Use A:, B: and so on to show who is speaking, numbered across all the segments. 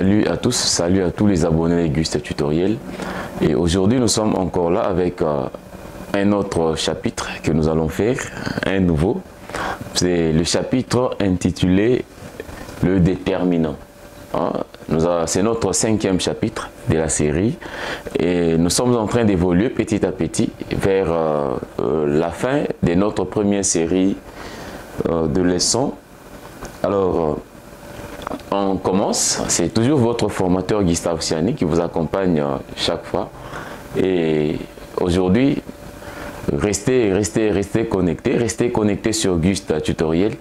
A: Salut à tous, salut à tous les abonnés d'Auguste Tutoriel. Et aujourd'hui, nous sommes encore là avec un autre chapitre que nous allons faire, un nouveau. C'est le chapitre intitulé Le déterminant. C'est notre 5e chapitre de la série et nous sommes en train d'évoluer petit à petit vers la fin de notre première série de leçons. Alors, on commence. C'est toujours votre formateur Gustave Siani qui vous accompagne chaque fois. Et aujourd'hui, restez connectés sur Auguste Tutoriel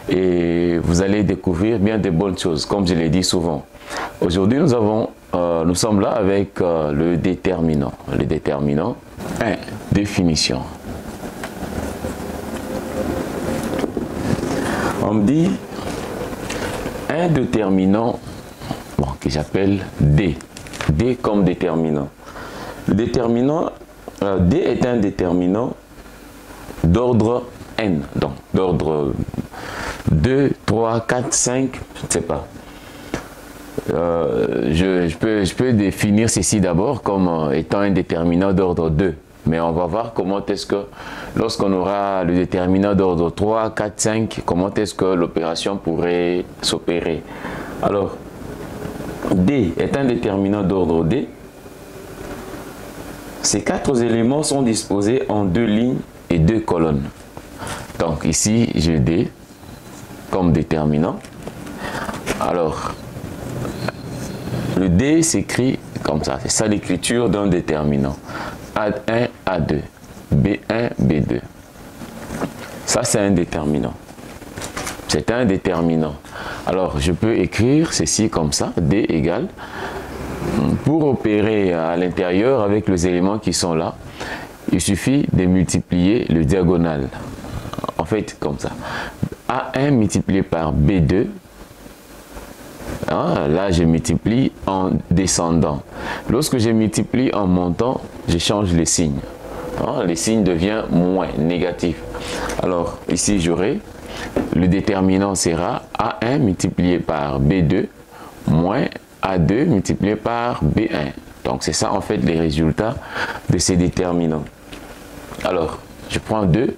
A: et vous allez découvrir bien de bonnes choses, comme je l'ai dit souvent. Aujourd'hui, nous sommes là avec le déterminant. Le déterminant, 1. Définition. On me dit un déterminant que j'appelle D. D comme déterminant. Le déterminant, D est un déterminant d'ordre N. Donc, d'ordre 2, 3, 4, 5, je ne sais pas. Je peux définir ceci d'abord comme étant un déterminant d'ordre 2. Mais on va voir comment est-ce que, lorsqu'on aura le déterminant d'ordre 3, 4, 5, comment est-ce que l'opération pourrait s'opérer. Alors, D est un déterminant d'ordre D. Ces 4 éléments sont disposés en 2 lignes et 2 colonnes. Donc ici, j'ai D comme déterminant. Alors, le D s'écrit comme ça. C'est ça l'écriture d'un déterminant. A1, A2, B1, B2. Ça, c'est un déterminant. C'est un déterminant. Alors, je peux écrire ceci comme ça, D égale. Pour opérer à l'intérieur avec les éléments qui sont là, il suffit de multiplier le diagonal. En fait, comme ça. A1 multiplié par B2. Là, je multiplie en descendant. Lorsque je multiplie en montant, je change les signes. Les signes deviennent moins, négatifs. Alors, ici, j'aurai, le déterminant sera A1 multiplié par B2 moins A2 multiplié par B1. Donc, c'est ça, en fait, les résultats de ces déterminants. Alors, je prends 2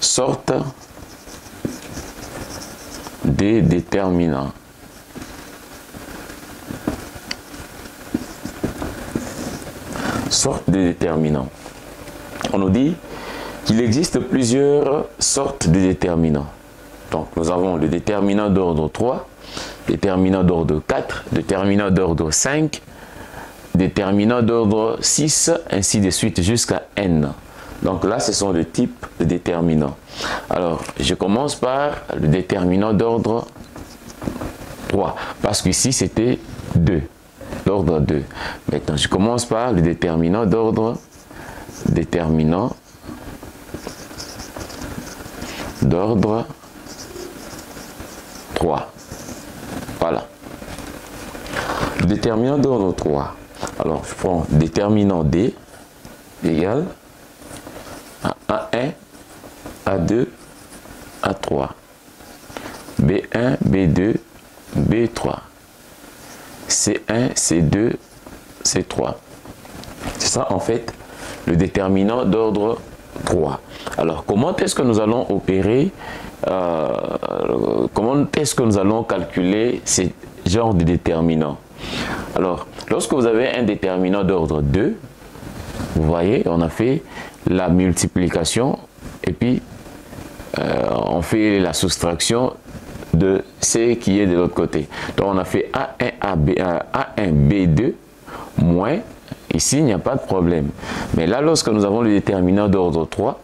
A: sortes des déterminants. Sortes de déterminants. On nous dit qu'il existe plusieurs sortes de déterminants. Donc nous avons le déterminant d'ordre 3, déterminant d'ordre 4, déterminant d'ordre 5, déterminant d'ordre 6, ainsi de suite jusqu'à n. Donc là, ce sont les types de déterminants. Alors, je commence par le déterminant d'ordre 3, parce qu'ici c'était 2. D'ordre 2. Maintenant, je commence par le déterminant d'ordre 3. Voilà. Le déterminant d'ordre 3. Alors, je prends déterminant D égale à A1, A2, A3, B1, B2, B3. C1, C2, C3. C'est ça en fait le déterminant d'ordre 3. Alors comment est-ce que nous allons opérer, comment est-ce que nous allons calculer ces genres de déterminants? Alors lorsque vous avez un déterminant d'ordre 2, vous voyez, on a fait la multiplication et puis on fait la soustraction de C qui est de l'autre côté. Donc on a fait A1, A1, B2 moins, ici il n'y a pas de problème. Mais là, lorsque nous avons le déterminant d'ordre 3,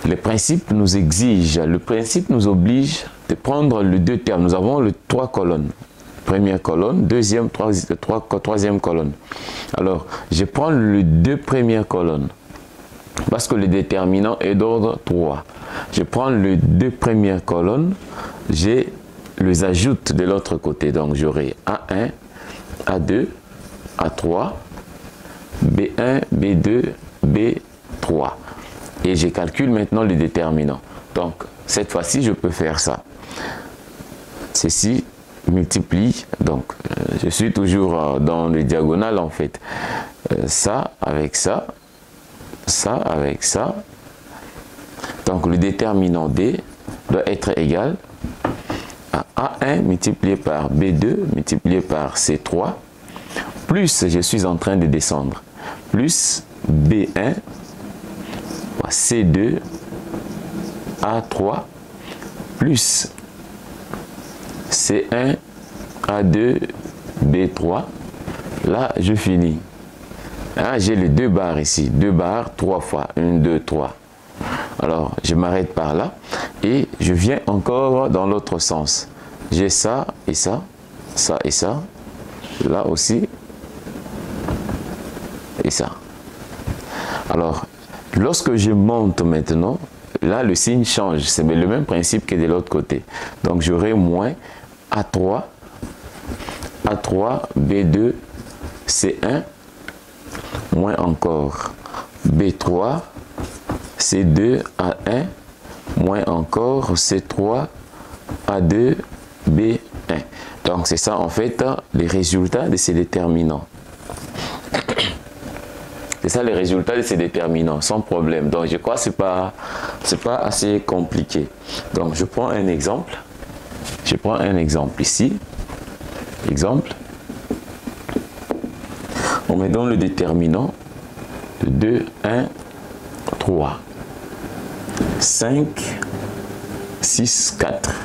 A: le principe nous exige, le principe nous oblige de prendre les 2 termes. Nous avons les 3 colonnes. Première colonne, deuxième, troisième colonne. Alors, je prends les 2 premières colonnes. Parce que le déterminant est d'ordre 3. Je prends les 2 premières colonnes, je les ajoute de l'autre côté. Donc j'aurai A1, A2, A3, B1, B2, B3. Et je calcule maintenant le déterminant. Donc cette fois-ci, je peux faire ça. Ceci multiplie, donc je suis toujours dans le diagonal en fait, ça avec ça, ça avec ça, donc le déterminant D doit être égal à A1 multiplié par B2 multiplié par C3, plus je suis en train de descendre, plus B1, C2, A3, plus C1, A2, B3. Là, je finis. Hein, j'ai les deux barres ici. Deux barres, 3 fois. 1, 2, 3. Alors, je m'arrête par là. Et je viens encore dans l'autre sens. J'ai ça et ça. Ça et ça. Là aussi. Et ça. Alors, lorsque je monte maintenant, là, le signe change. C'est le même principe que de l'autre côté. Donc, j'aurai moins A3, B2, C1, moins encore B3, C2, A1, moins encore C3, A2, B1. Donc, c'est ça, en fait, les résultats de ces déterminants. C'est ça les résultats de ces déterminants, sans problème. Donc, je crois que ce n'est pas assez compliqué. Donc, je prends un exemple. Je prends un exemple ici. Exemple. On met dans le déterminant de 2, 1, 3, 5, 6, 4.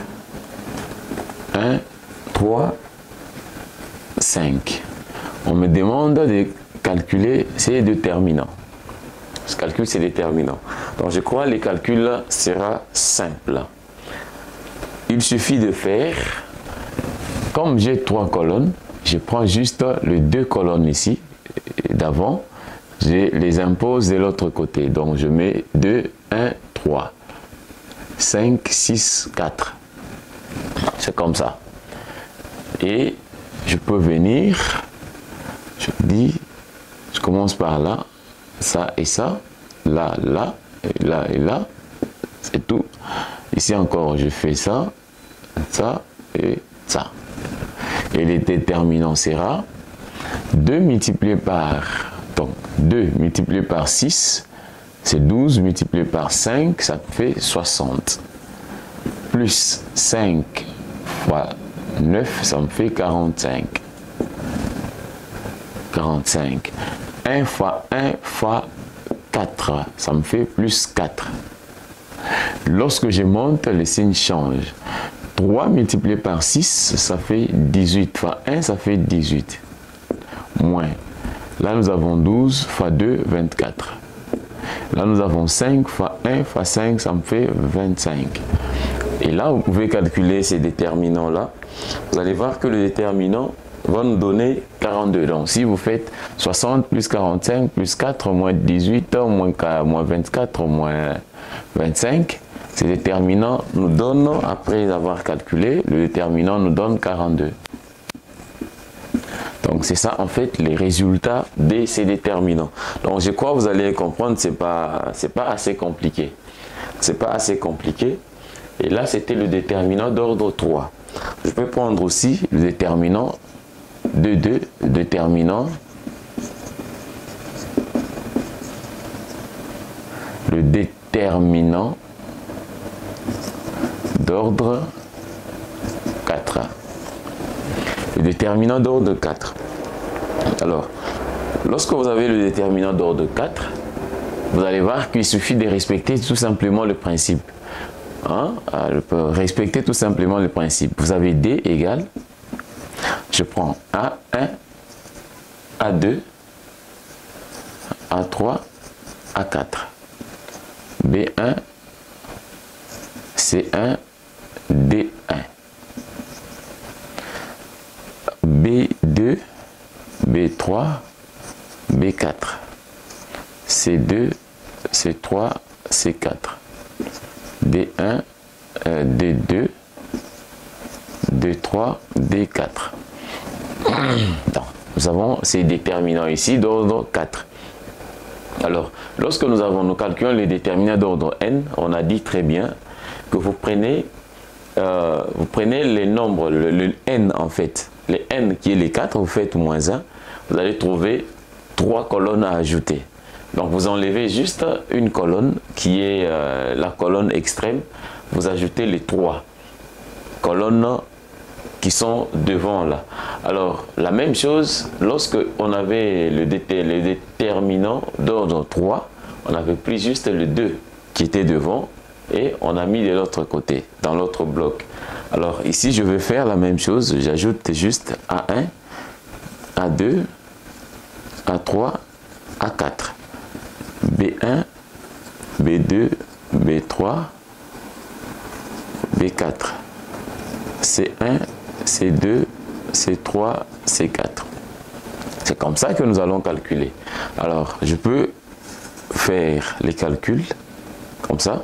A: 1, 3, 5. On me demande de calculer ces déterminants. Je calcule ces déterminants. Donc, je crois que le calcul sera simple. Il suffit de faire, comme j'ai 3 colonnes, je prends juste les 2 colonnes ici, d'avant, je les impose de l'autre côté. Donc, je mets 2, 1, 3, 5, 6, 4. C'est comme ça. Et je peux venir, je dis, je commence par là, ça et ça, là, là, et là, et là, c'est tout. Ici encore, je fais ça, ça et ça. Et les déterminants sera 2 multiplié par, donc 2 multiplié par 6, c'est 12 multiplié par 5, ça fait 60. Plus 5 fois 9, ça me fait 45. 45. 1 fois 1 fois 4, ça me fait plus 4. Lorsque je monte, le signe change. 3 multiplié par 6, ça fait 18. Fois 1, ça fait 18. Moins. Là, nous avons 12 fois 2, 24. Là, nous avons 5 fois 1 fois 5, ça me fait 25. Et là, vous pouvez calculer ces déterminants-là. Vous allez voir que le déterminant va nous donner 42. Donc, si vous faites 60 plus 45 plus 4 moins 18 moins 24 moins 25, ces déterminants nous donnent, après avoir calculé, le déterminant nous donne 42. Donc, c'est ça, en fait, les résultats de ces déterminants. Donc, je crois que vous allez comprendre, c'est pas assez compliqué. C'est pas assez compliqué. Et là, c'était le déterminant d'ordre 3. Je peux prendre aussi le déterminant de 2, déterminant le déterminant d'ordre 4. Le déterminant d'ordre 4. Alors, lorsque vous avez le déterminant d'ordre 4, vous allez voir qu'il suffit de respecter tout simplement le principe. Hein? Respecter tout simplement le principe. Vous avez D égale, je prends A1, A2, A3, A4, B1, C1, D1, B2, B3, B4, C2, C3, C4, D1, D2, D3, D4. Donc, nous avons ces déterminants ici d'ordre 4. Alors, lorsque nous calculons les déterminants d'ordre n, on a dit très bien que vous prenez vous prenez les nombres, le n en fait, le n qui est les 4, vous faites moins 1, vous allez trouver 3 colonnes à ajouter. Donc vous enlevez juste une colonne qui est la colonne extrême, vous ajoutez les 3 colonnes qui sont devant là. Alors la même chose, lorsque on avait le déterminant d'ordre 3, on avait pris juste le 2 qui était devant et on a mis de l'autre côté, dans l'autre bloc. Alors ici je vais faire la même chose, j'ajoute juste A1, A2, A3, A4, B1, B2, B3, B4, C1, C2, C3, C4. C'est comme ça que nous allons calculer. Alors, je peux faire les calculs comme ça.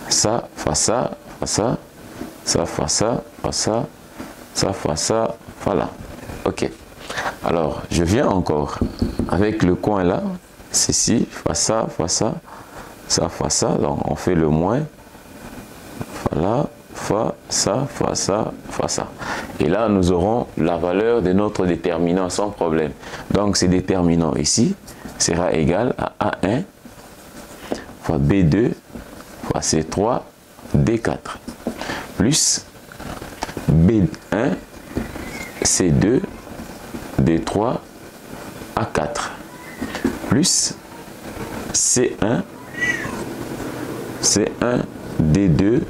A: Ça, fois ça, fois ça, ça, fois ça, fois ça, ça, fois ça, voilà. Ok. Alors, je viens encore avec le coin là. Ceci, fois ça, fois ça, ça, fois ça. Donc, on fait le moins. Voilà. Fois ça, fois ça, fois ça. Et là, nous aurons la valeur de notre déterminant sans problème. Donc, ce déterminant ici sera égal à A1 fois B2 fois C3 D4 plus B1 C2 D3 A4 plus C1 D2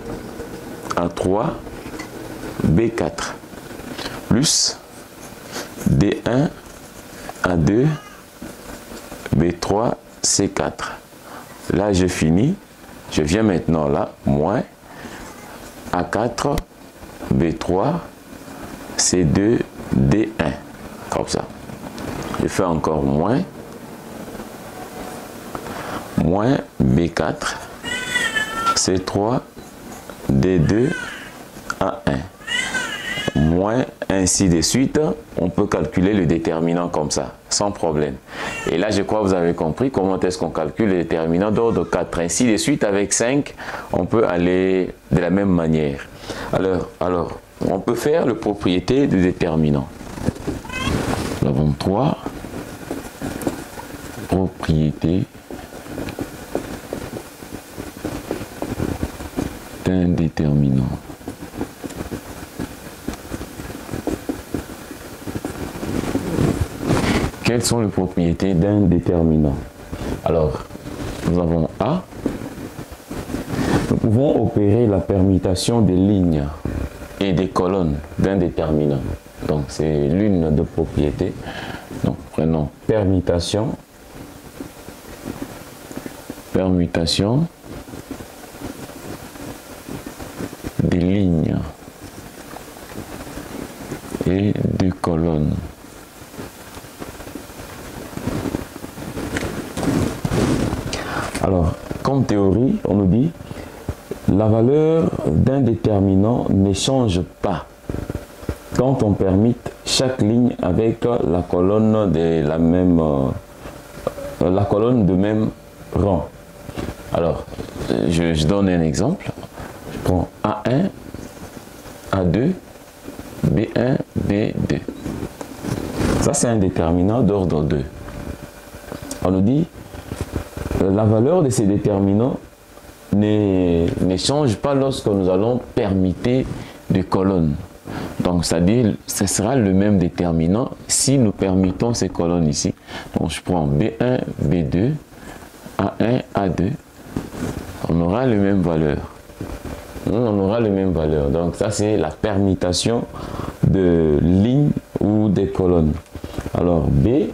A: A3 B4 plus D1 A2 B3 C4. Là je finis, je viens maintenant là, moins A4 B3 C2 D1, comme ça. Je fais encore moins B4 C3 D2 A1, moins ainsi de suite. On peut calculer le déterminant comme ça, sans problème. Et là, je crois que vous avez compris comment est-ce qu'on calcule le déterminant d'ordre 4. Ainsi de suite, avec 5, on peut aller de la même manière. Alors on peut faire le propriété du déterminant. Nous avons 3 propriétés d'un déterminant. Quelles sont les propriétés d'un déterminant? Alors, nous avons A. Nous pouvons opérer la permutation des lignes et des colonnes d'un déterminant. Donc, c'est l'une des propriétés. Donc, prenons permutation. Permutation des lignes et des colonnes. Alors, comme théorie, on nous dit la valeur d'un déterminant ne change pas quand on permute chaque ligne avec la colonne de même rang. Alors, je donne un exemple. Je prends A1, A2, B1, B2. Ça, c'est un déterminant d'ordre 2. On nous dit la valeur de ces déterminants ne change pas lorsque nous allons permuter des colonnes. Donc, c'est-à-dire, ce sera le même déterminant si nous permutons ces colonnes ici. Donc, je prends B1, B2, A1, A2. On aura les mêmes valeurs. On aura les mêmes valeurs. Donc, ça, c'est la permutation de lignes ou des colonnes. Alors, B,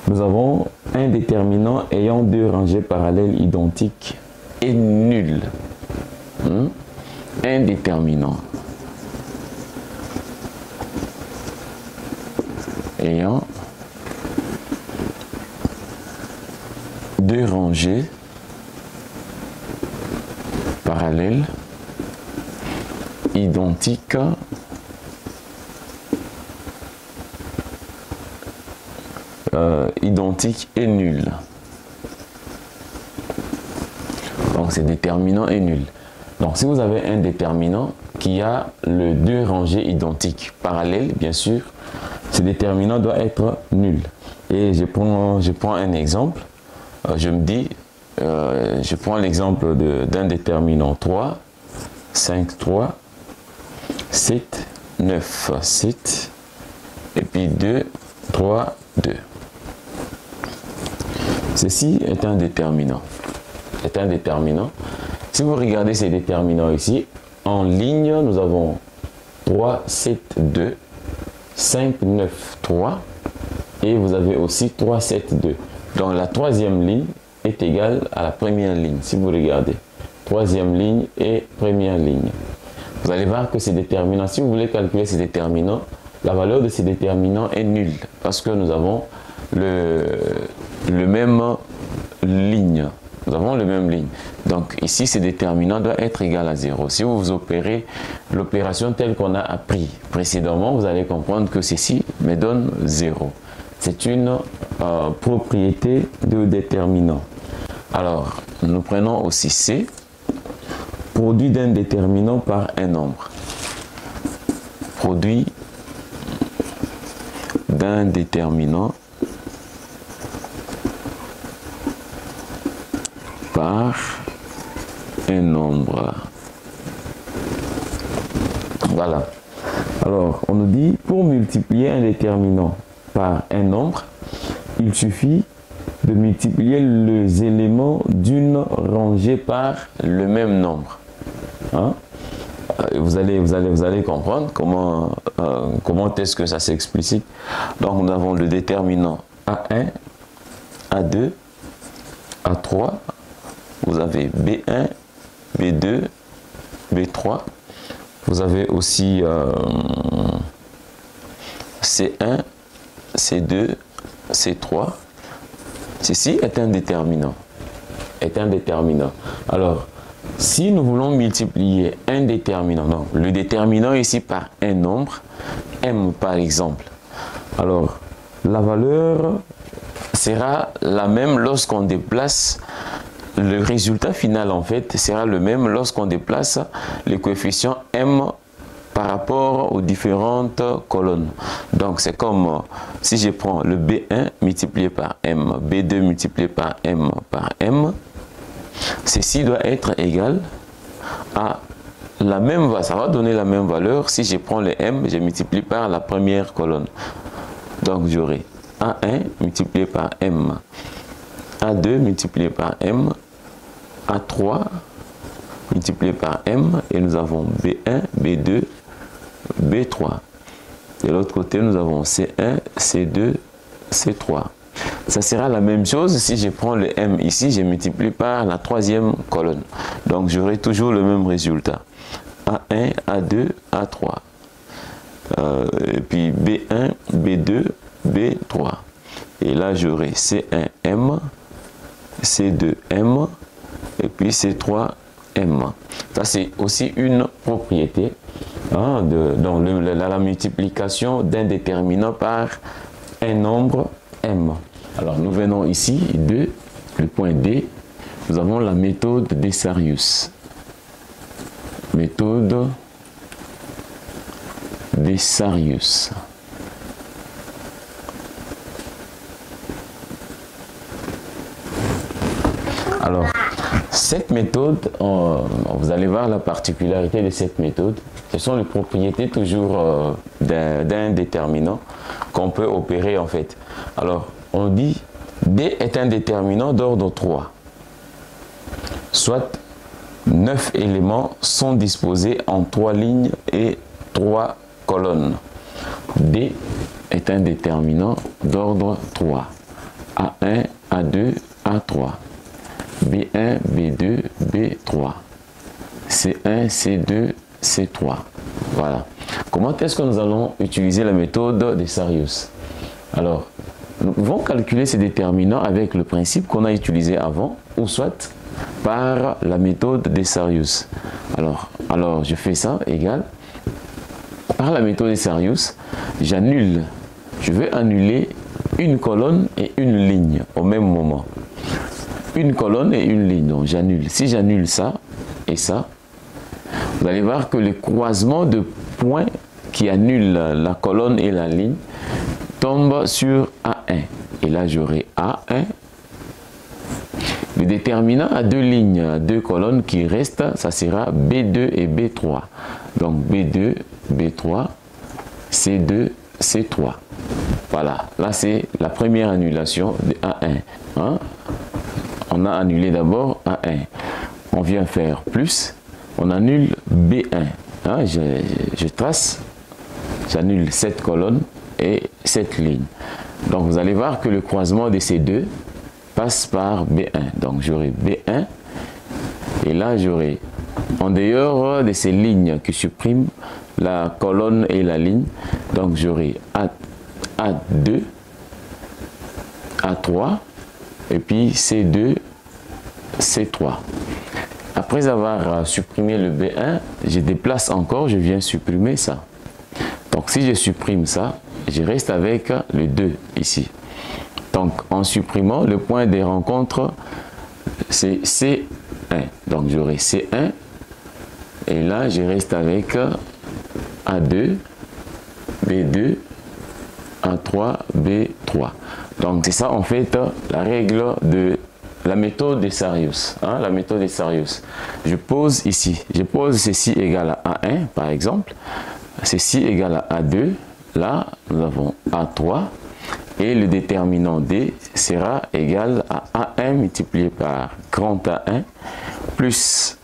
A: nous avons un déterminant ayant deux rangées parallèles identiques et nulles. Un déterminant ayant deux rangées parallèles identiques identiques et nulles. Donc Donc, ce déterminant est nul. Donc, si vous avez un déterminant qui a le deux rangées identiques, parallèles, bien sûr, ce déterminant doit être nul. Et je prends un exemple. Je me dis, je prends l'exemple d'un déterminant 3, 5, 3, 7, 9, 7, et puis 2, 3, 2. Ceci est un déterminant. Si vous regardez ces déterminants ici, en ligne, nous avons 3, 7, 2, 5, 9, 3, et vous avez aussi 3, 7, 2. Donc la troisième ligne est égale à la première ligne, si vous regardez. Troisième ligne et première ligne. Vous allez voir que ces déterminants, si vous voulez calculer ces déterminants, la valeur de ces déterminants est nulle, parce que nous avons le même ligne. Nous avons le même ligne. Donc ici, ce déterminant doit être égal à 0. Si vous opérez l'opération telle qu'on a appris précédemment, vous allez comprendre que ceci me donne 0. C'est une propriété de déterminant. Alors, nous prenons aussi C, produit d'un déterminant par un nombre. Produit d'un déterminant par un nombre. Voilà. Alors, on nous dit, pour multiplier un déterminant par un nombre, il suffit de multiplier les éléments d'une rangée par le même nombre. Hein? Vous allez comprendre comment est-ce que ça s'explicite. Donc, nous avons le déterminant A1, A2, A3. Vous avez B1, B2, B3. Vous avez aussi C1, C2, C3. Ceci est un déterminant. Alors, si nous voulons multiplier un déterminant, donc le déterminant ici par un nombre, M par exemple, alors la valeur sera la même lorsqu'on déplace le résultat final, en fait, sera le même lorsqu'on déplace les coefficients M par rapport aux différentes colonnes. Donc, c'est comme si je prends le B1 multiplié par M, B2 multiplié par M, ceci doit être égal à la même valeur. Ça va donner la même valeur si je prends le M, je multiplie par la première colonne. Donc, j'aurai A1 multiplié par M, A2 multiplié par M, A3 multiplié par M, et nous avons B1, B2, B3. De l'autre côté, nous avons C1, C2, C3. Ça sera la même chose si je prends le M ici, je multiplie par la troisième colonne. Donc, j'aurai toujours le même résultat. A1, A2, A3. Et puis B1, B2, B3. Et là, j'aurai C1M, C2M, et puis C3M. Ça, c'est aussi une propriété dans la multiplication d'un déterminant par un nombre M. Alors, nous venons ici, le point D, nous avons la méthode d'Essarius. Méthode d'Essarius. Alors, cette méthode, vous allez voir la particularité de cette méthode. Ce sont les propriétés toujours d'un déterminant qu'on peut opérer en fait. Alors, on dit D est un déterminant d'ordre 3. Soit 9 éléments sont disposés en 3 lignes et 3 colonnes. D est un déterminant d'ordre 3. A1, A2, A3. B1, B2, B3. C1, C2, C3. Voilà. Comment est-ce que nous allons utiliser la méthode d'Essarius? Alors, nous pouvons calculer ces déterminants avec le principe qu'on a utilisé avant, ou soit par la méthode d'Essarius. Alors, je fais ça, égal. Par la méthode d'Essarius, j'annule. Je veux annuler une colonne et une ligne au même moment. une colonne et une ligne. Donc j'annule. Si j'annule ça et ça, vous allez voir que le croisement de points qui annule la colonne et la ligne tombe sur A1. Et là, j'aurai A1. Le déterminant à deux lignes, à deux colonnes qui restent, ça sera B2 et B3. Donc B2, B3, C2, C3. Voilà, là c'est la première annulation de A1. Hein? On a annulé d'abord A1. On vient faire plus, on annule B1. Hein? Je trace, j'annule cette colonne et cette ligne. Donc vous allez voir que le croisement de ces deux passe par B1. Donc j'aurai B1 et là j'aurai en dehors de ces lignes qui suppriment la colonne et la ligne. Donc j'aurai A2, A3 et puis C2, C3. Après avoir supprimé le B1, je déplace encore, je viens supprimer ça. Donc si je supprime ça, je reste avec le 2 ici. Donc en supprimant, le point des rencontres, c'est C1. Donc j'aurai C1 et là je reste avec A2, B2, A3, B3. Donc c'est ça en fait la règle de la méthode de Sarius. Hein, la méthode de Sarius. Je pose ici, je pose ceci égal à A1 par exemple, ceci égal à A2, là nous avons A3 et le déterminant D sera égal à A1 multiplié par grand A1 plus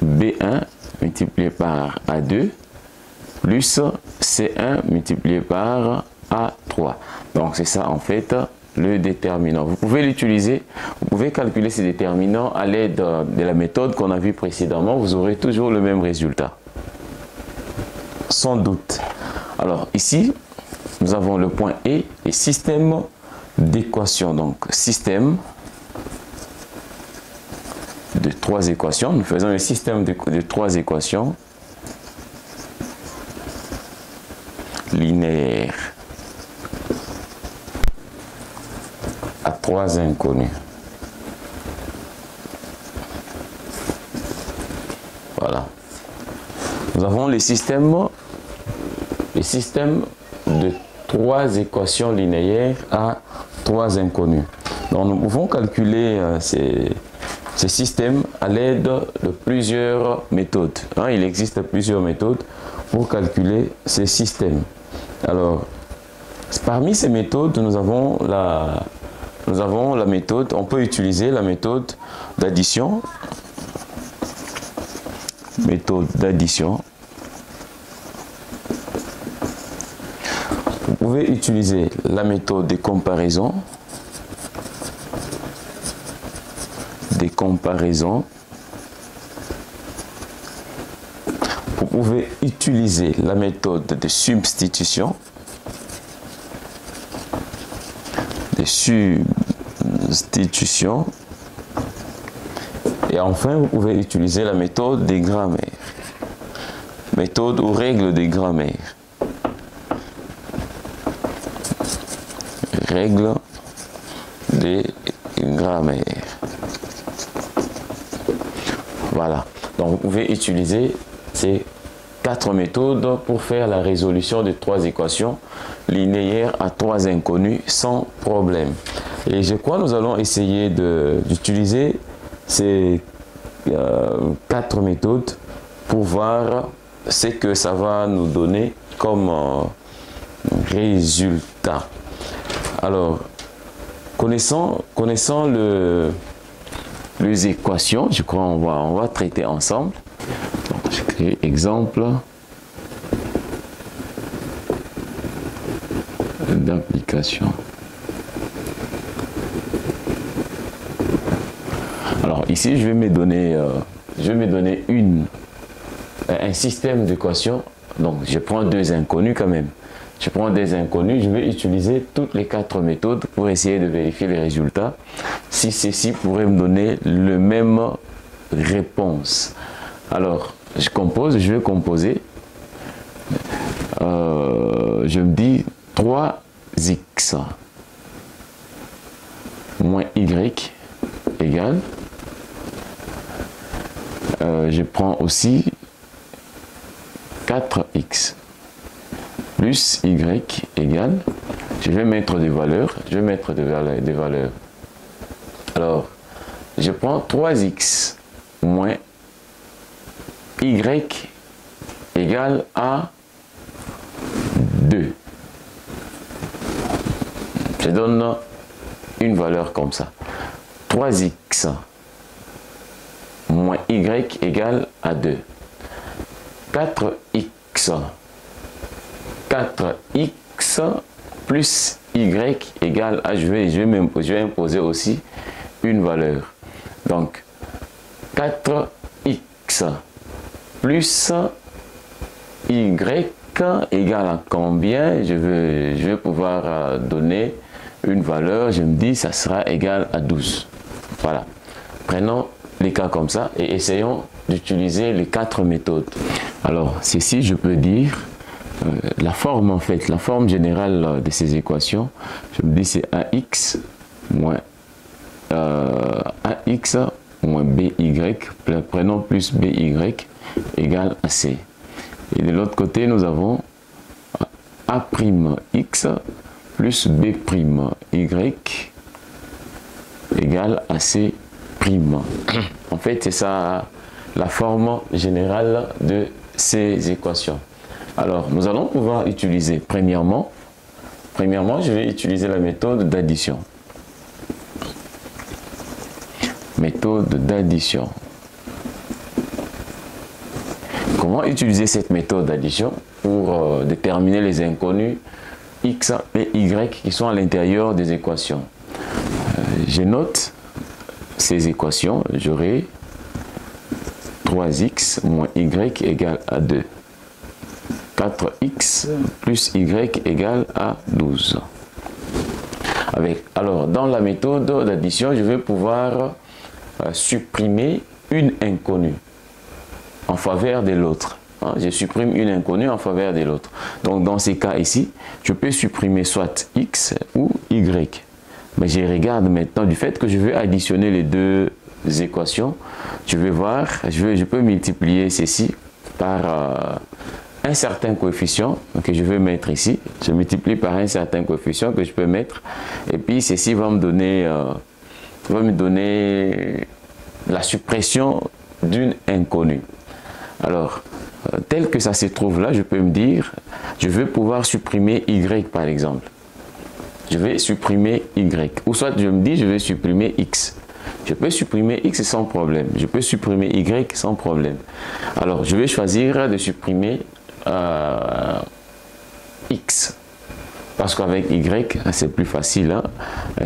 A: B1 multiplié par A2 plus C1 multiplié par A3. Donc c'est ça en fait le déterminant. Vous pouvez l'utiliser, vous pouvez calculer ces déterminants à l'aide de la méthode qu'on a vue précédemment, vous aurez toujours le même résultat. Sans doute. Alors ici, nous avons le point E et système d'équations. Donc système de trois équations. Nous faisons le système de trois équations linéaires à trois inconnus. Voilà. Nous avons le système de trois équations linéaires à trois inconnus. Donc nous pouvons calculer ces systèmes à l'aide de plusieurs méthodes. Hein, il existe plusieurs méthodes pour calculer ces systèmes. Alors, parmi ces méthodes, nous avons la méthode, on peut utiliser la méthode d'addition. Méthode d'addition. Vous pouvez utiliser la méthode de comparaison. Des comparaisons. Vous pouvez utiliser la méthode de substitution. De substitution. Et enfin, vous pouvez utiliser la méthode des grammaires. Méthode ou règle des grammaires. Règle des grammaires. Voilà. Donc, vous pouvez utiliser ces quatre méthodes pour faire la résolution de trois équations linéaires à trois inconnus sans problème. Et je crois que nous allons essayer d'utiliser ces quatre méthodes pour voir ce que ça va nous donner comme résultat. Alors, connaissant les équations, je crois on va traiter ensemble. Donc, je crée exemple d'application. Alors ici, je vais me donner un système d'équations. Donc je prends deux inconnus quand même. Je prends des inconnus, je vais utiliser toutes les quatre méthodes pour essayer de vérifier les résultats. Si ceci pourrait me donner le même réponse. Alors je vais composer. Je me dis 3x moins y égale, je prends aussi 4x plus y égale, je vais mettre des valeurs, Alors, je prends 3x moins y égale à 2. Je donne une valeur comme ça. 3x moins y égale à 2. 4x plus y égale à, je vais imposer aussi une valeur. Donc 4x plus y égale à combien? Je vais pouvoir donner une valeur, je me dis ça sera égal à 12. Voilà. Prenons les cas comme ça et essayons d'utiliser les 4 méthodes. Alors, ceci, je peux dire, la forme en fait, la forme générale de ces équations, je me dis c'est ax moins by, prenons plus by égale à c. Et de l'autre côté, nous avons a'x plus b' y égale à c'. En fait, c'est ça la forme générale de ces équations. Alors, nous allons pouvoir utiliser, premièrement, je vais utiliser la méthode d'addition. Méthode d'addition. Comment utiliser cette méthode d'addition pour déterminer les inconnus x et y qui sont à l'intérieur des équations? Je note ces équations, j'aurai 3x moins y égale à 2. 4x plus y égale à 12. Alors, dans la méthode d'addition, je vais pouvoir supprimer une inconnue en faveur de l'autre. Je supprime une inconnue en faveur de l'autre. Donc, dans ces cas ici, je peux supprimer soit x ou y. Mais je regarde maintenant du fait que je veux additionner les deux équations. Je vais voir, je peux multiplier ceci par un certain coefficient que je vais mettre ici. Je multiplie par un certain coefficient que je peux mettre. Et puis ceci va me donner la suppression d'une inconnue. Alors, tel que ça se trouve là, je peux me dire, je vais pouvoir supprimer y par exemple. Je vais supprimer y. Ou soit je me dis, je vais supprimer x. Je peux supprimer x sans problème. Je peux supprimer y sans problème. Alors, je vais choisir de supprimer x. Parce qu'avec y, c'est plus facile. Hein?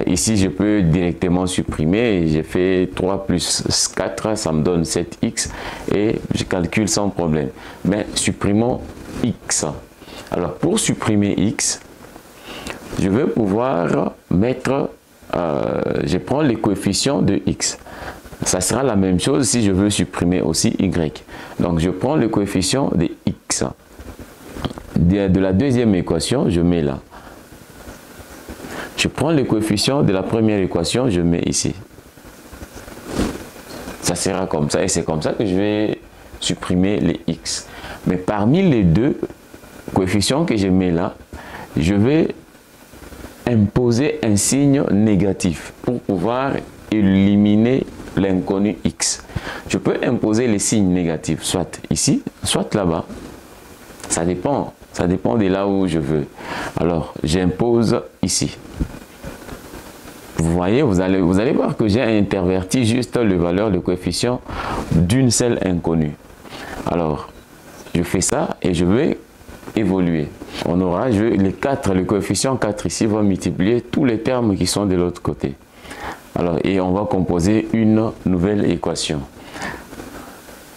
A: Ici, je peux directement supprimer. J'ai fait 3 plus 4, ça me donne 7x. Et je calcule sans problème. Mais supprimons x. Alors, pour supprimer x, je vais pouvoir mettre, je prends les coefficients de x. Ça sera la même chose si je veux supprimer aussi y. Donc, je prends le coefficient de x. De la deuxième équation, je mets là. Je prends le coefficient de la première équation, je mets ici. Ça sera comme ça et c'est comme ça que je vais supprimer les x. Mais parmi les deux coefficients que je mets là, je vais imposer un signe négatif pour pouvoir éliminer l'inconnu x. Je peux imposer les signes négatifs, soit ici, soit là-bas. Ça dépend de là où je veux. Alors, j'impose ici. Vous voyez, vous allez voir que j'ai interverti juste le valeur, le coefficient d'une seule inconnue. Alors, je fais ça et je vais évoluer. On aura le coefficient 4 ici va multiplier tous les termes qui sont de l'autre côté. Alors, et on va composer une nouvelle équation.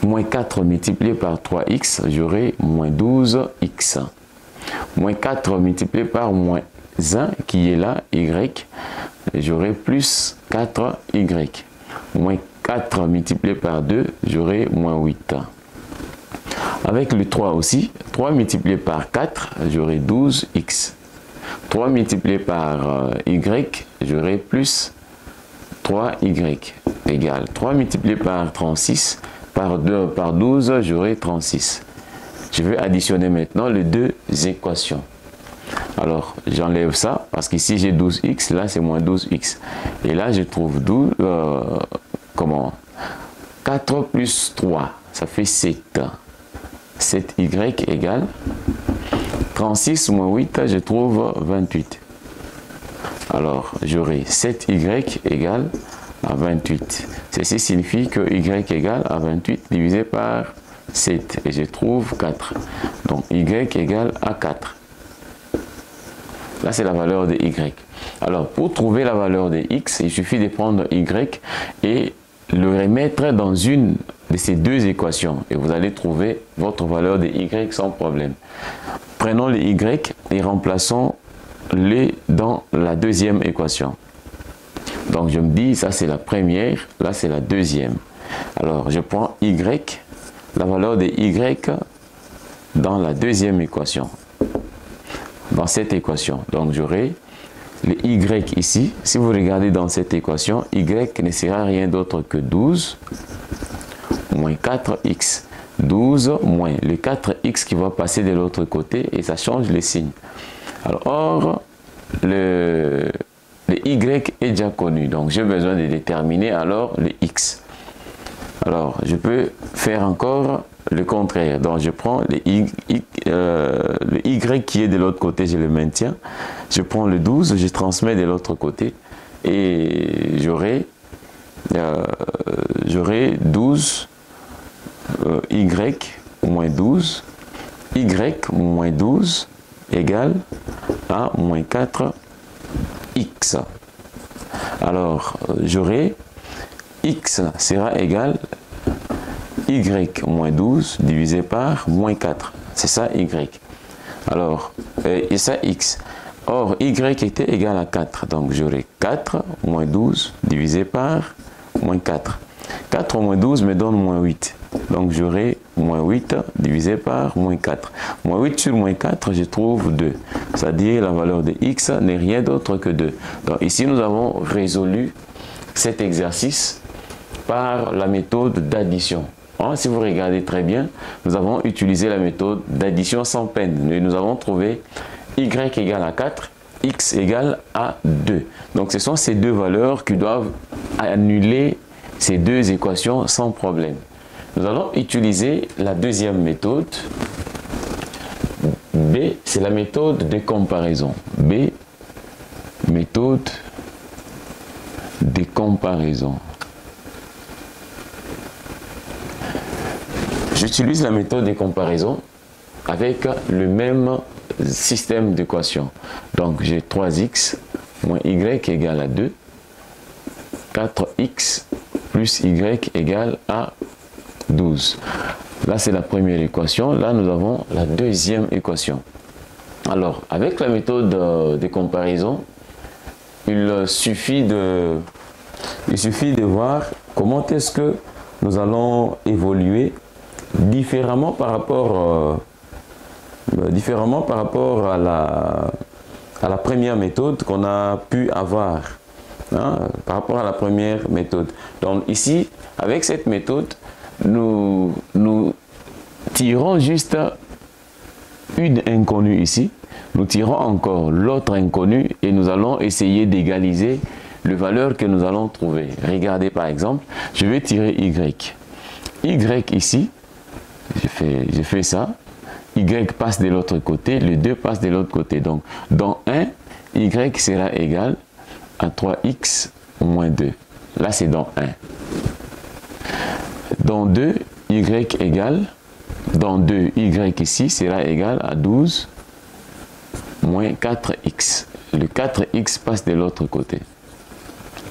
A: Moins 4 multiplié par 3x, j'aurai moins 12x. Moins 4 multiplié par moins 1, qui est là, y, j'aurai plus 4y. Moins 4 multiplié par 2, j'aurai moins 8. Avec le 3 aussi, 3 multiplié par 4, j'aurai 12x. 3 multiplié par y, j'aurai plus 3y égale 3 multiplié par 36 par 2 par 12, j'aurai 36. Je vais additionner maintenant les deux équations. Alors, j'enlève ça parce qu'ici j'ai 12x, là c'est moins 12x. Et là, je trouve 4 plus 3, ça fait 7. 7y égale 36 moins 8, je trouve 28. Alors, j'aurai 7y égale à 28. Ceci signifie que y égale à 28 divisé par 7. Et je trouve 4. Donc, y égale à 4. Là, c'est la valeur de y. Alors, pour trouver la valeur de x, il suffit de prendre y et le remettre dans une de ces deux équations. Et vous allez trouver votre valeur de y sans problème. Prenons les y et remplaçons-les dans la deuxième équation. Donc, je me dis, ça c'est la première, là c'est la deuxième. Alors, je prends y, la valeur de y dans la deuxième équation. Dans cette équation. Donc, j'aurai le y ici. Si vous regardez dans cette équation, y ne sera rien d'autre que 12 moins 4x. 12 moins le 4x qui va passer de l'autre côté et ça change les signes. Alors, or, le y est déjà connu. Donc, j'ai besoin de déterminer alors le x. Alors, je peux faire encore le contraire. Donc, je prends le y qui est de l'autre côté, je le maintiens. Je prends le 12, je transmets de l'autre côté et j'aurai 12 y moins 12, y moins 12 égale à moins 4x. Alors, j'aurai x sera égal y moins 12 divisé par moins 4. C'est ça y. Alors, et ça x. Or, y était égal à 4. Donc, j'aurai 4 moins 12 divisé par moins 4. 4 moins 12 me donne moins 8. Donc, j'aurai moins 8 divisé par moins 4. Moins 8 sur moins 4, je trouve 2. C'est-à-dire la valeur de x n'est rien d'autre que 2. Donc, ici, nous avons résolu cet exercice par la méthode d'addition. Si vous regardez très bien, nous avons utilisé la méthode d'addition sans peine. Et nous avons trouvé y égale à 4, x égale à 2. Donc, ce sont ces deux valeurs qui doivent annuler ces deux équations sans problème. Nous allons utiliser la deuxième méthode. B, c'est la méthode de comparaison. B, méthode de comparaison. J'utilise la méthode de comparaison avec le même système d'équation. Donc, j'ai 3x moins y égale à 2. 4x plus y égale à 12. Là, c'est la première équation. Là, nous avons la deuxième équation. Alors, avec la méthode de comparaison, il suffit de voir comment est-ce que nous allons évoluer différemment par rapport à la première méthode qu'on a pu avoir. Par rapport à la première méthode. Donc ici, avec cette méthode, nous tirons juste une inconnue ici. Nous tirons encore l'autre inconnue et nous allons essayer d'égaliser les valeurs que nous allons trouver. Regardez par exemple, je vais tirer y. Y ici, je fais ça. Y passe de l'autre côté, le 2 passe de l'autre côté. Donc, dans 1, y sera égal à 3x moins 2. Là, c'est dans 1. Dans 2, y égale, dans 2, y ici sera égal à 12 moins 4x. Le 4x passe de l'autre côté.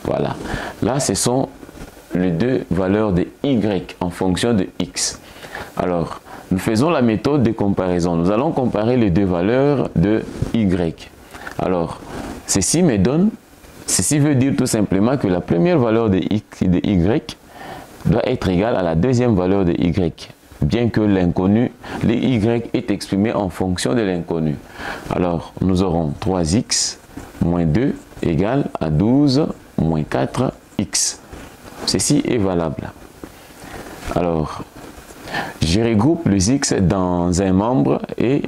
A: Voilà. Là, ce sont les deux valeurs de y en fonction de x. Alors, nous faisons la méthode de comparaison. Nous allons comparer les deux valeurs de y. Alors, ceci veut dire tout simplement que la première valeur de y doit être égale à la deuxième valeur de y, bien que l'inconnu, le y est exprimé en fonction de l'inconnu. Alors, nous aurons 3x moins 2 égale à 12 moins 4 x. Ceci est valable. Alors, je regroupe les x dans un membre et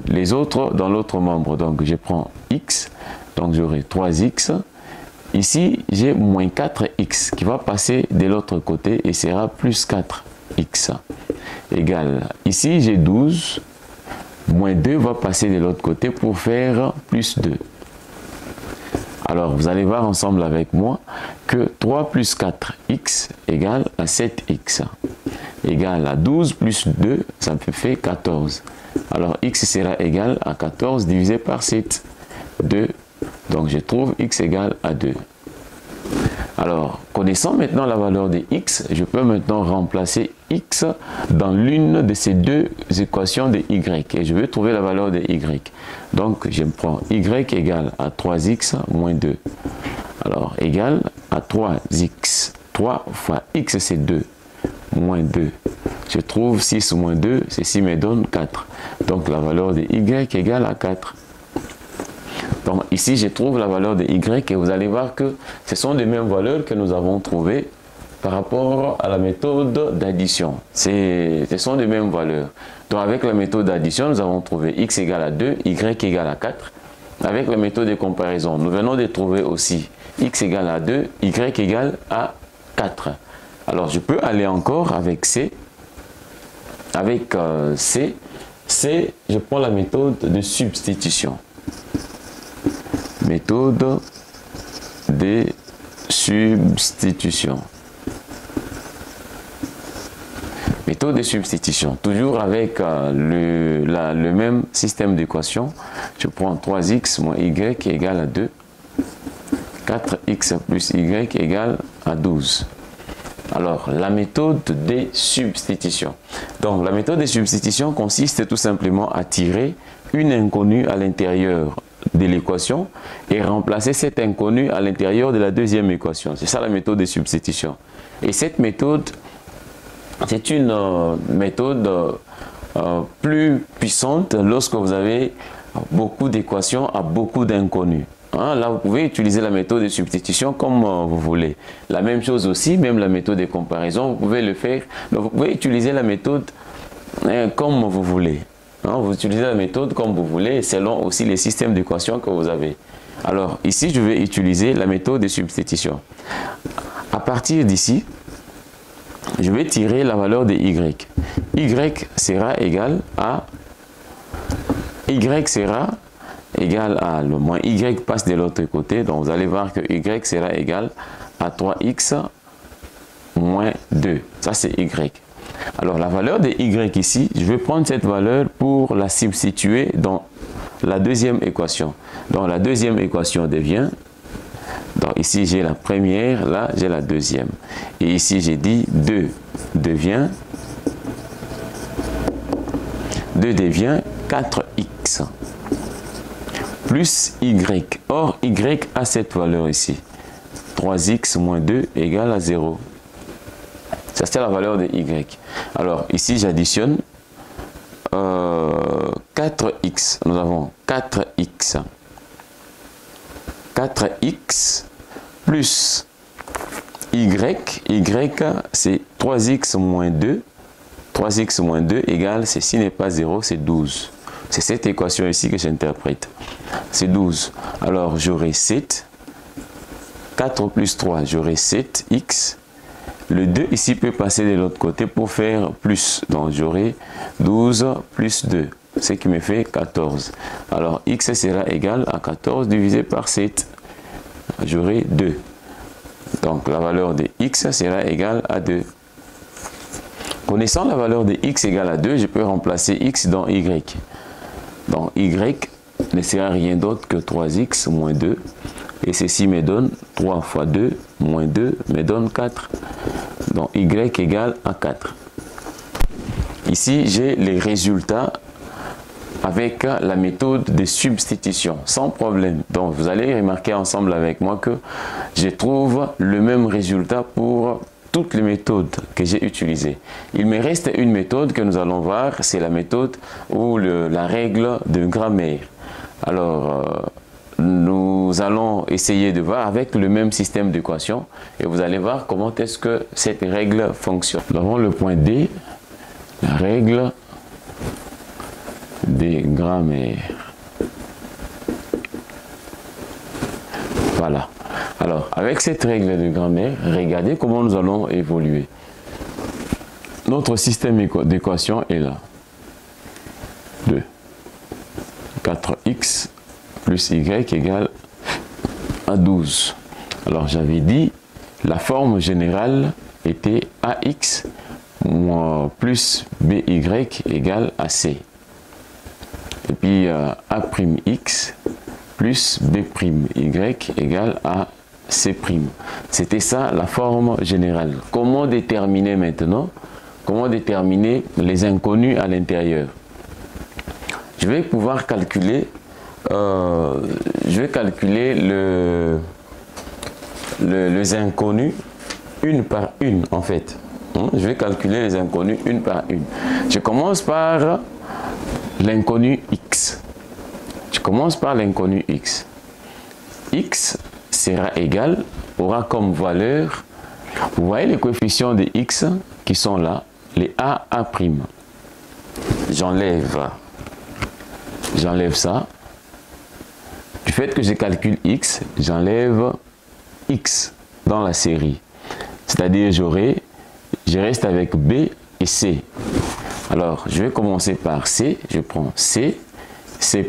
A: les autres dans l'autre membre. Donc, je prends x, donc j'aurai 3x. Ici, j'ai moins 4x qui va passer de l'autre côté et sera plus 4x égale. Ici, j'ai 12, moins 2 va passer de l'autre côté pour faire plus 2. Alors, vous allez voir ensemble avec moi que 3 plus 4x égale à 7x égale à 12 plus 2, ça me fait 14. Alors, x sera égal à 14 divisé par 7, 2. Donc, je trouve x égale à 2. Alors, connaissant maintenant la valeur de x, je peux maintenant remplacer x dans l'une de ces deux équations de y. Et je veux trouver la valeur de y. Donc, je me prends y égale à 3x moins 2. Alors, égal à 3x. 3 fois x, c'est 2. Moins 2. Je trouve 6 moins 2, ceci me donne 4. Donc, la valeur de y égale à 4. Donc ici, je trouve la valeur de y et vous allez voir que ce sont les mêmes valeurs que nous avons trouvées par rapport à la méthode d'addition. Ce sont les mêmes valeurs. Donc avec la méthode d'addition, nous avons trouvé x égale à 2, y égale à 4. Avec la méthode de comparaison, nous venons de trouver aussi x égale à 2, y égale à 4. Alors je peux aller encore avec C. Avec C, je prends la méthode de substitution. Méthode de substitution. Méthode de substitution. Toujours avec le même système d'équation. Je prends 3x moins y égale à 2. 4x plus y égale à 12. Alors, la méthode de substitution. Donc, la méthode de substitution consiste tout simplement à tirer une inconnue à l'intérieur de l'équation et remplacer cet inconnu à l'intérieur de la deuxième équation. C'est ça la méthode de substitution. Et cette méthode, c'est une méthode plus puissante lorsque vous avez beaucoup d'équations à beaucoup d'inconnus. Là, vous pouvez utiliser la méthode de substitution comme vous voulez. La même chose aussi, même la méthode de comparaison, vous pouvez le faire. Donc, vous pouvez utiliser la méthode comme vous voulez. Vous utilisez la méthode comme vous voulez, selon aussi les systèmes d'équations que vous avez. Alors, ici, je vais utiliser la méthode de substitution. À partir d'ici, je vais tirer la valeur de y. Y sera égal à... Y sera égal à... Le moins y passe de l'autre côté, donc vous allez voir que y sera égal à 3x moins 2. Ça, c'est y. Alors, la valeur de y ici, je vais prendre cette valeur pour la substituer dans la deuxième équation. Donc, la deuxième équation devient... Donc, ici, j'ai la première, là, j'ai la deuxième. Et ici, j'ai dit 2 devient 4x plus y. Or, y a cette valeur ici. 3x moins 2 égale à 0. Ça, c'est la valeur de y. Alors, ici, j'additionne 4x. Nous avons 4x. 4x plus y. Y, c'est 3x moins 2. 3x moins 2 égale, ceci n'est pas 0, c'est 12. C'est cette équation ici que j'interprète. C'est 12. Alors, j'aurai 7. 4 plus 3, j'aurai 7x. Le 2 ici peut passer de l'autre côté pour faire plus. Donc j'aurai 12 plus 2, ce qui me fait 14. Alors x sera égal à 14 divisé par 7. J'aurai 2. Donc la valeur de x sera égale à 2. Connaissant la valeur de x égale à 2, je peux remplacer x dans y. Donc y ne sera rien d'autre que 3x moins 2. Et ceci me donne 3 fois 2 moins 2 me donne 4. Donc y égale à 4. Ici, j'ai les résultats avec la méthode de substitution, sans problème. Donc vous allez remarquer ensemble avec moi que je trouve le même résultat pour toutes les méthodes que j'ai utilisées. Il me reste une méthode que nous allons voir, c'est la méthode ou la règle de grammaire. Alors, nous nous allons essayer de voir avec le même système d'équation et vous allez voir comment est-ce que cette règle fonctionne. Nous avons le point D, la règle des grammaires. Voilà. Alors, avec cette règle de grammaire, regardez comment nous allons évoluer. Notre système d'équation est là. 2. 4x plus y égale à 12. Alors, j'avais dit, la forme générale était ax plus by égale à c. Et puis, a'x plus b'y égale à c'. C'était ça la forme générale. Comment déterminer maintenant? Comment déterminer les inconnus à l'intérieur? Je vais pouvoir calculer, les inconnus une par une en fait. Je vais calculer les inconnus une par une. Je commence par l'inconnu x. Je commence par l'inconnu x. X sera égal, aura comme valeur, vous voyez les coefficients de x qui sont là, les a'. J'enlève ça. Du fait que je calcule x, j'enlève x dans la série. C'est-à-dire je reste avec b et c. Alors, je vais commencer par c. Je prends c, c',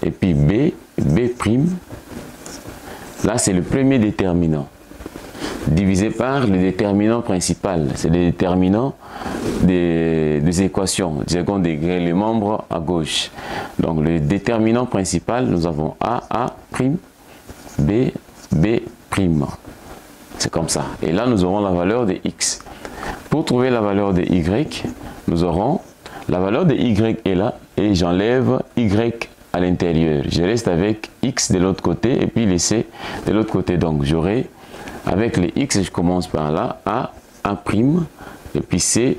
A: et puis b, b'. Là, c'est le premier déterminant. Divisé par le déterminant principal. C'est le déterminant des équations, du second degré, les membres à gauche. Donc, le déterminant principal, nous avons a', b, b'. C'est comme ça. Et là, nous aurons la valeur de x. Pour trouver la valeur de y, nous aurons la valeur de y est là et j'enlève y à l'intérieur. Je reste avec x de l'autre côté et puis les c de l'autre côté. Donc, j'aurai avec les x, je commence par là, a', et puis c',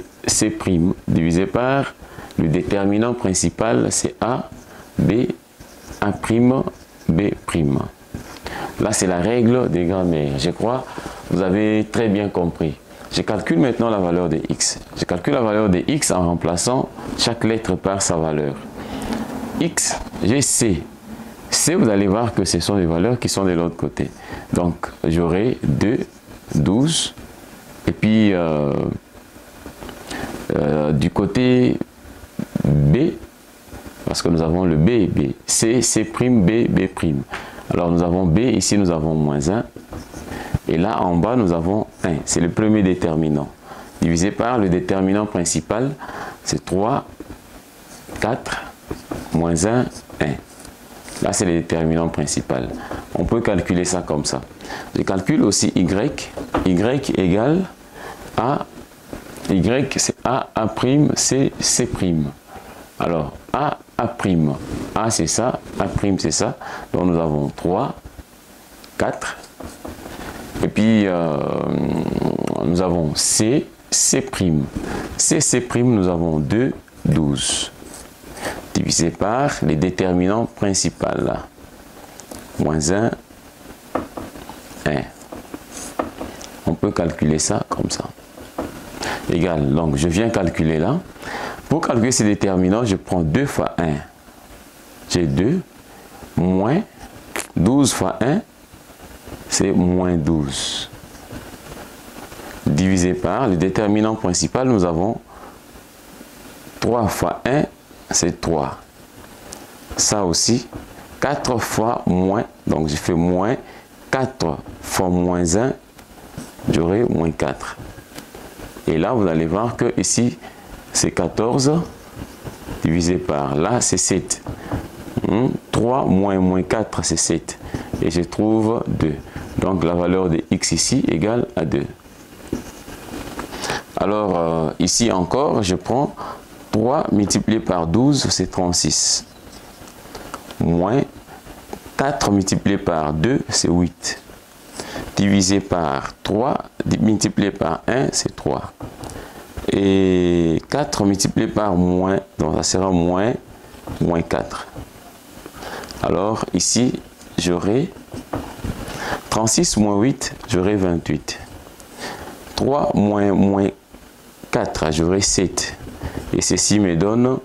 A: divisé par le déterminant principal, c'est a, b, a', b'. Là, c'est la règle des grammaires. Je crois que vous avez très bien compris. Je calcule maintenant la valeur de x. Je calcule la valeur de x en remplaçant chaque lettre par sa valeur. X, j'ai c. C, vous allez voir que ce sont des valeurs qui sont de l'autre côté. Donc, j'aurai 2, 12. Et puis, du côté B, parce que nous avons le B et B. C, C', B, B'. Alors, nous avons B, ici nous avons moins 1. Et là, en bas, nous avons 1. C'est le premier déterminant. Divisé par le déterminant principal, c'est 3, 4, moins 1, 1. Là, c'est le déterminant principal. On peut calculer ça comme ça. Je calcule aussi y. Y égale a. Y, c'est a', c', c'. Alors, a'. A, c'est ça. A', c'est ça. Donc, nous avons 3, 4. Et puis, nous avons c'. C', nous avons 2, 12. Divisé par les déterminants principaux. Là. Moins 1, 1. On peut calculer ça comme ça. Égal. Donc, je viens calculer là. Pour calculer ces déterminants, je prends 2 fois 1. J'ai 2. Moins 12 fois 1, c'est moins 12. Divisé par le déterminant principal, nous avons 3 fois 1, c'est 3. Ça aussi, 4 fois moins, donc je fais moins 4 fois moins 1, j'aurai moins 4. Et là, vous allez voir que ici, c'est 14 divisé par là, c'est 7. 3 moins 4, c'est 7. Et je trouve 2. Donc la valeur de x ici égale à 2. Alors ici encore, je prends 3 multiplié par 12, c'est 36. Moins 4 multiplié par 2, c'est 8. Divisé par 3, multiplié par 1, c'est 3. Et 4 multiplié par moins, donc ça sera moins 4. Alors ici, j'aurai 36 moins 8, j'aurai 28. 3 moins 4, j'aurai 7. Et ceci me donne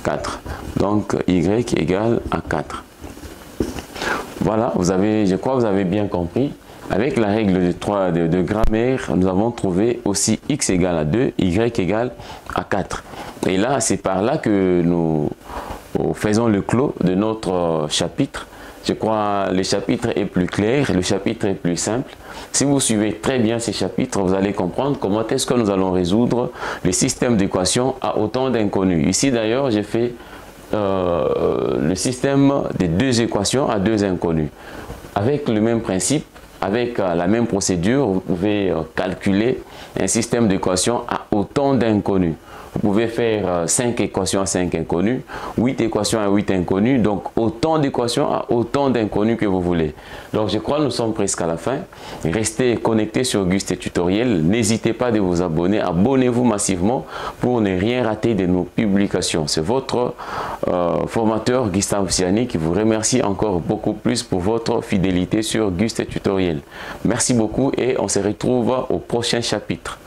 A: 4. Donc, y égale à 4. Voilà, je crois que vous avez bien compris. Avec la règle de grammaire, nous avons trouvé aussi x égale à 2, y égale à 4. Et là, c'est par là que nous faisons le clos de notre chapitre. Je crois que le chapitre est plus clair, le chapitre est plus simple. Si vous suivez très bien ces chapitres, vous allez comprendre comment est-ce que nous allons résoudre le système d'équations à autant d'inconnus. Ici d'ailleurs, j'ai fait le système des deux équations à deux inconnus. Avec le même principe, avec la même procédure, vous pouvez calculer un système d'équations à autant d'inconnus. Vous pouvez faire 5 équations à 5 inconnus, 8 équations à 8 inconnus, donc autant d'équations à autant d'inconnus que vous voulez. Donc je crois que nous sommes presque à la fin. Restez connectés sur Guste Tutoriel. N'hésitez pas de vous abonner. Abonnez-vous massivement pour ne rien rater de nos publications. C'est votre formateur Gustave Siani qui vous remercie encore beaucoup plus pour votre fidélité sur Guste Tutoriel. Merci beaucoup et on se retrouve au prochain chapitre.